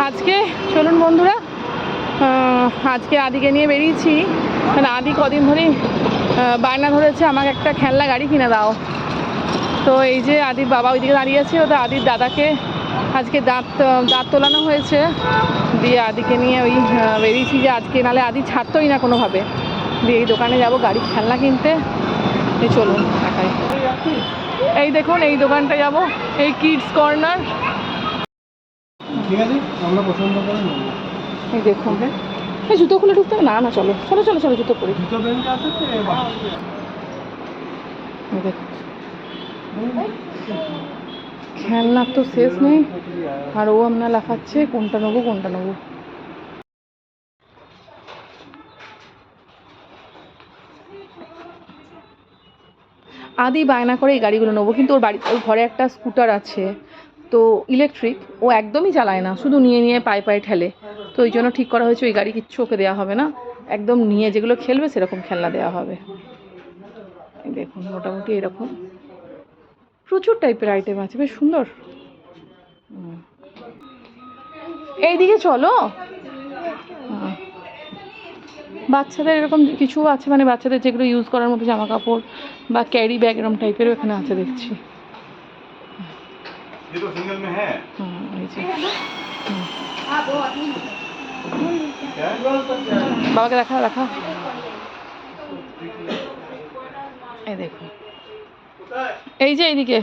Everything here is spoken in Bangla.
আজকে চলুন বন্ধুরা, আজকে আদিকে নিয়ে বেরিয়েছি। মানে আদি কদিন ধরেই বায়না ধরেছে আমাকে একটা খেলনা গাড়ি কিনে দাও। তো এই যে আদির বাবা ওইদিকে দাঁড়িয়ে আছে, ওটা আদির দাদাকে আজকে দাঁত তোলানো হয়েছে। দিয়ে আদিকে নিয়ে ওই বেরিয়েছি যে আজকে নালে আদি ছাড়তোই না কোনোভাবে। দিয়ে এই দোকানে যাব গাড়ি খেলনা কিনতে। এই চলুন দেখাই। এই দেখুন এই দোকানটা যাব, এই কিডস কর্নার। ঠিক আছে, আমরা পছন্দ করে নেব। এই দেখুন, এই জুতো খুলে ঢুকতে হবে না? না চলো চলো চলো চলো জুতো পরি। জুতো বেঞ্চ আছে তো দেখুন খেলনার তো শেষ নেই, আর ও আমরা লাফাচ্ছে কোনটা নেবো কোনটা নেবো। আদি বায়না করে এই গাড়িগুলো নেবো, কিন্তু ওর ঘরে একটা স্কুটার আছে তো ইলেকট্রিক, ও একদমই চালায় না, শুধু নিয়ে নিয়ে পায়ে পায়ে ঠেলে। তো ওই জন্য ঠিক করা হয়েছে ওই গাড়ি কিচ্ছু ওকে দেওয়া হবে না, একদম নিয়ে যেগুলো খেলবে সেরকম খেলনা দেওয়া হবে। দেখুন মোটামুটি এরকম প্রচুর টাইপের আইটেম আছে, বেশ সুন্দর। এইদিকে চলো। বাচ্চাদের এরকম কিছু আছে, মানে বাচ্চাদের যেগুলো ইউজ করার মতো জামা কাপড় বা ক্যারি ব্যাগ এরকম টাইপেরও এখানে আছে দেখছি। বাবাকে দেখা দেখা। এই দেখুন এই যে এইদিকে